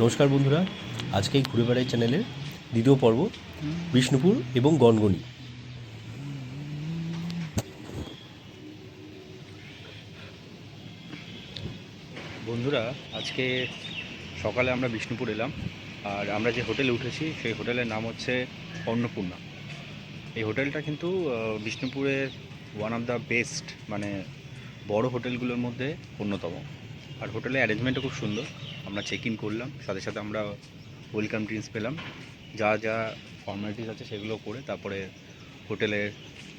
নমস্কার বন্ধুরা, আজকে এই ঘুরে বেড়াই চ্যানেলের দ্বিতীয় পর্ব বিষ্ণুপুর এবং গনগনি। বন্ধুরা, আজকে সকালে আমরা বিষ্ণুপুর এলাম। আর আমরা যে হোটেলে উঠেছি সেই হোটেলের নাম হচ্ছে অন্নপূর্ণা। এই হোটেলটা কিন্তু বিষ্ণুপুরের ওয়ান অফ দ্য বেস্ট, মানে বড় হোটেলগুলোর মধ্যে অন্যতম। আর হোটেলের অ্যারেঞ্জমেন্টও খুব সুন্দর। আমরা চেক ইন করলাম, সাথে সাথে আমরা ওয়েলকাম ড্রিঙ্কস পেলাম। যা যা ফর্মালিটিস আছে সেগুলো করে তারপরে হোটেলে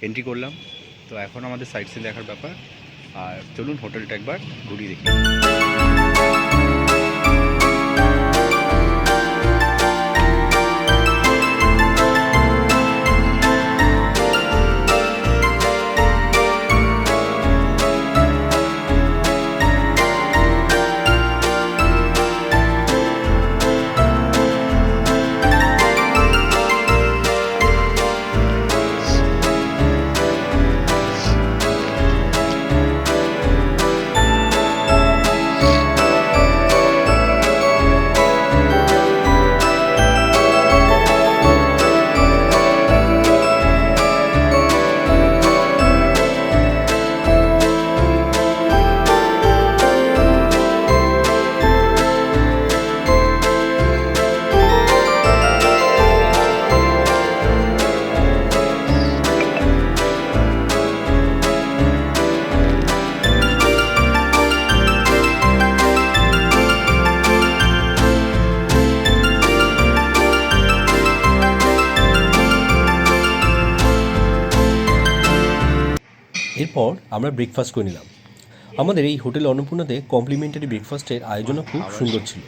এন্ট্রি করলাম। তো এখন আমাদের সাইট সিন দেখার ব্যাপার। আর চলুন হোটেলটা একবার ঘুরিয়ে দেখি। এরপর আমরা ব্রেকফাস্ট করে নিলাম। আমাদের এই হোটেল অন্নপূর্ণাতে কমপ্লিমেন্টারি ব্রেকফাস্টের আয়োজনও খুব সুন্দর ছিল।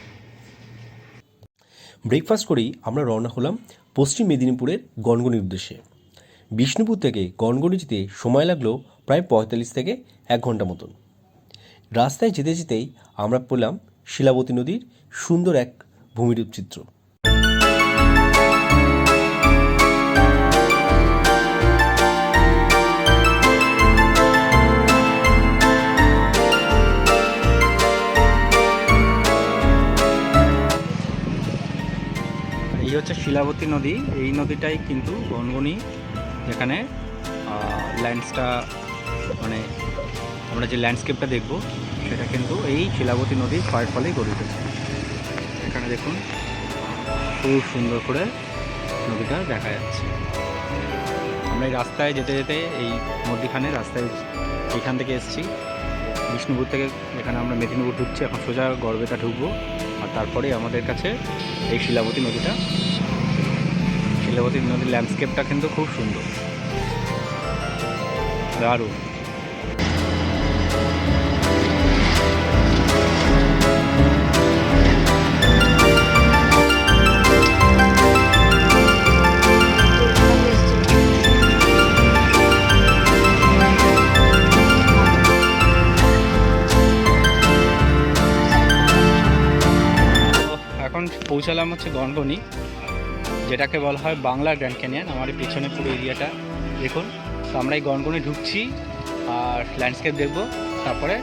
ব্রেকফাস্ট করেই আমরা রওনা হলাম পশ্চিম মেদিনীপুরের গনগনির উদ্দেশ্যে। বিষ্ণুপুর থেকে গনগনি যেতে সময় লাগলো প্রায় 45 থেকে 1 ঘন্টা মতন। রাস্তায় যেতে যেতেই আমরা পেলাম শিলাবতী নদীর সুন্দর এক ভূমিরূপ চিত্র। এই হচ্ছে শিলাবতী নদী। এই নদীটাই কিন্তু গনগনি, যেখানে ল্যান্ডসটা, মানে আমরা যে ল্যান্ডস্কেপটা দেখব সেটা কিন্তু এই শিলাবতী নদীর ক্ষয়ের ফলেই গড়ে উঠেছে। এখানে দেখুন খুব সুন্দর করে নদীটা দেখা যাচ্ছে। আমরা এই রাস্তায় যেতে যেতে এই মধ্যখানে রাস্তায় এইখান থেকে এসেছি বিষ্ণুপুর থেকে, এখানে আমরা মেদিনীপুর ঢুকছি। এখন সোজা গড়বেতা ঢুকবো, আর তারপরে আমাদের কাছে এই শিলাবতী নদীটা। শিলাবতী নদীর ল্যান্ডস্কেপটা কিন্তু খুব সুন্দর, দারুণ। এখন পৌঁছালাম হচ্ছে গনগনি, যেটাকে বলা হয় বাংলার গ্র্যান্ড ক্যানিয়ন। আমার এই পিছনে পুরো এরিয়াটা দেখুন। তো আমরা এই গনগনি ঢুকছি আর ল্যান্ডস্কেপ দেখব, তারপরে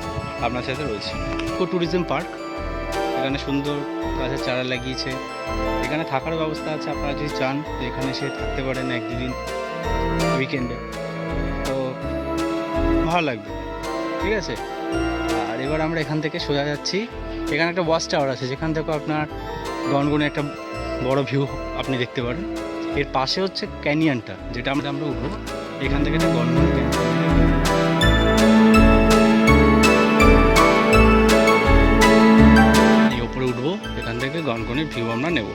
আপনার সাথে রয়েছে ইকো ট্যুরিজম পার্ক। এখানে সুন্দর গাছের চারা লাগিয়েছে, এখানে থাকার ব্যবস্থা আছে। আপনারা যদি চান তো এখানে এসে থাকতে পারেন 1-2 দিন উইকেন্ডে, তো ভালো লাগবে। ঠিক আছে, আর এবার আমরা এখান থেকে সোজা যাচ্ছি। এখানে একটা ওয়াচ টাওয়ার আছে, যেখান থেকে আপনার গনগনি একটা বড় ভিউ আপনি দেখতে পারেন। এর পাশে হচ্ছে ক্যানিয়নটা, যেটা আমরা উঠবো এখান থেকে গনগনি এই ওপরে উঠবো, এখান থেকে গনগনির ভিউ আমরা নেব।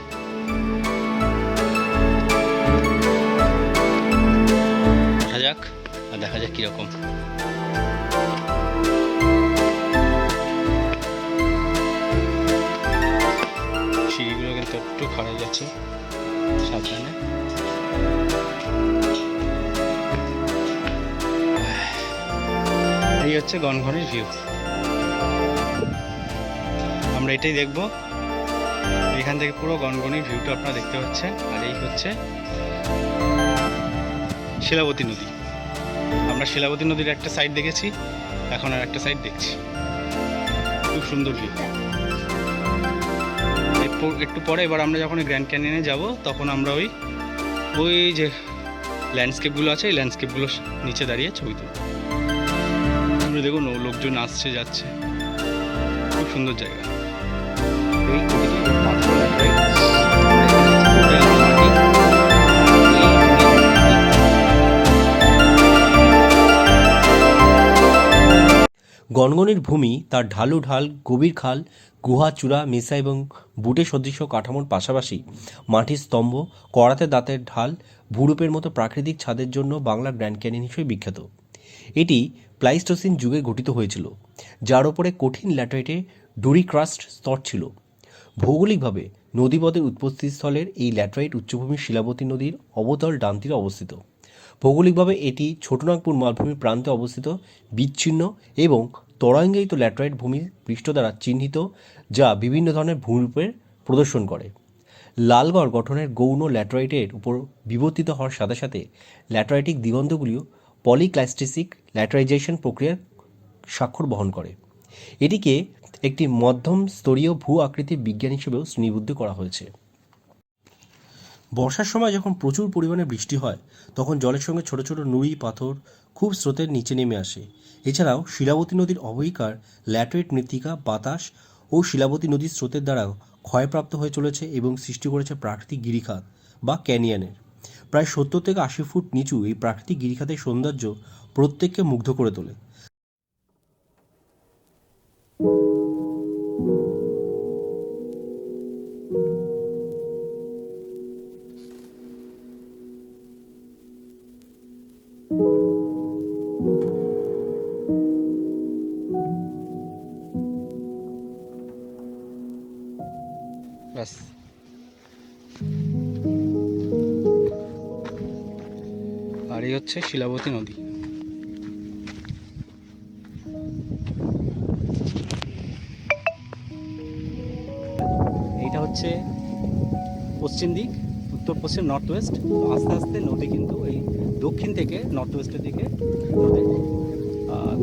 দেখা যাক আর দেখা যাক কীরকম। সিঁড়িগুলো কিন্তু একটু খারাপ যাচ্ছে, সাবধানে। এই হচ্ছে গনগনির ভিউ, আমরা এটাই দেখব। এখান থেকে পুরো গনগনির ভিউটা আপনারা দেখতে পাচ্ছেন। আর এই হচ্ছে শিলাবতী নদী। আমরা শিলাবতী নদীর একটা সাইড দেখেছি, এখন আর একটা সাইড দেখছি। খুব সুন্দর ভিউ। একটু পরে এবার আমরা যখন গ্র্যান্ড ক্যানিয়নে যাব তখন আমরা ওই যে ল্যান্ডস্কেপগুলো আছে এই ল্যান্ডস্কেপগুলোর নিচে দাঁড়িয়ে ছবি তুলব। দেখুন লোকজন আসছে যাচ্ছে, খুব সুন্দর জায়গা। এই পাথর ল্যাটেরাইট, গনগনির ভূমি তার ঢালু ঢাল, গভীর খাল, গুহা, চূড়া, মেসা এবং বুটে সদৃশ কাঠামোর পাশাপাশি মাটির স্তম্ভ, করাতে দাঁতের ঢাল, ভূরূপের মতো প্রাকৃতিক ছাদের জন্য বাংলার গ্র্যান্ড ক্যানিয়ন হিসেবে বিখ্যাত। এটি প্লাইস্টোসিন যুগে গঠিত হয়েছিল, যার ওপরে কঠিন ল্যাটেরাইটে ডুরিক্রাস্ট স্তর ছিল। ভৌগোলিকভাবে নদীপথের উৎপত্তিস্থলের এই ল্যাটেরাইট উচ্চভূমি শিলাবতী নদীর অবতল ডান তীরে অবস্থিত। ভৌগোলিকভাবে এটি ছোটনাগপুর মালভূমির প্রান্তে অবস্থিত বিচ্ছিন্ন এবং তরঙ্গায়িত ল্যাটেরাইট ভূমির পৃষ্ঠ দ্বারা চিহ্নিত, যা বিভিন্ন ধরনের ভূরূপের প্রদর্শন করে। লালগড় গঠনের গৌণ ল্যাটেরাইটের উপর বিবর্তিত হওয়ার সাথে সাথে ল্যাটেরাইটিক দিগন্তগুলিও পলিক্লাস্টিসিক ল্যাটেরাইজেশন প্রক্রিয়ার স্বাক্ষর বহন করে। এটিকে একটি মধ্যম স্তরীয় ভূ আকৃতির বিজ্ঞান হিসেবেও শ্রেণীবদ্ধ করা হয়েছে। বর্ষার সময় যখন প্রচুর পরিমাণে বৃষ্টি হয় তখন জলের সঙ্গে ছোট ছোট নুড়ি পাথর খুব স্রোতের নিচে নেমে আসে। এছাড়াও শিলাবতী নদীর অবহিকার ল্যাটেরাইট মৃত্তিকা বাতাস ও শিলাবতী নদীর স্রোতের দ্বারা ক্ষয়প্রাপ্ত হয়ে চলেছে এবং সৃষ্টি করেছে প্রাকৃতিক গিরিখাত বা ক্যানিয়নের। প্রায় 70 থেকে 80 ফুট নিচু এই প্রাকৃতিক গিরিখাতের সৌন্দর্য প্রত্যেককে মুগ্ধ করে তোলে। ব্যাস, আর এই হচ্ছে শিলাবতী নদী। এইটা হচ্ছে পশ্চিম দিক, উত্তর পশ্চিম নর্থ ওয়েস্ট। আস্তে আস্তে নদী কিন্তু এই দক্ষিণ থেকে নর্থ ওয়েস্টের দিকে নদী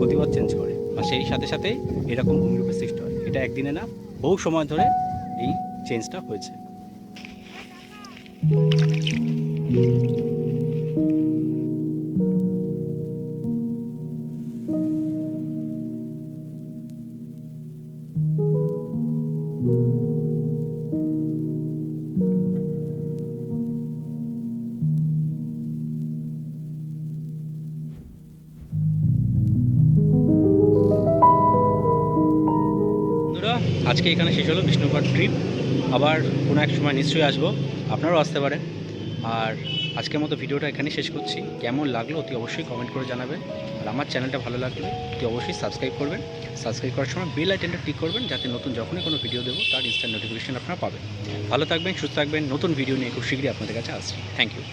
গতিপথ চেঞ্জ করে, আর সেই সাথে সাথেই এরকম ভূমিরূপের সৃষ্টি হয়। এটা একদিনে না, বহু সময় ধরে এই চেঞ্জটা হয়েছে। আজকে এখানে শেষ হলো বিষ্ণুপাট ট্রিপ। আবার কোনো এক সময় নিশ্চয়ই আসবো, আপনারাও আসতে পারেন। আর আজকের মতো ভিডিওটা এখানে শেষ করছি। কেমন লাগলো অতি অবশ্যই কমেন্ট করে জানাবেন। আর আমার চ্যানেলটা ভালো লাগলে অতি অবশ্যই সাবস্ক্রাইব করবেন। সাবস্ক্রাইব করার সময় বেল আইকনটা ক্লিক করবেন, যাতে নতুন যখনই কোনো ভিডিও দেবো তার ইনস্ট্যান্ট নোটিফিকেশন আপনারা পাবেন। ভালো থাকবেন, সুস্থ থাকবেন। নতুন ভিডিও নিয়ে খুব শীঘ্রই আপনাদের কাছে আসছি। Thank you.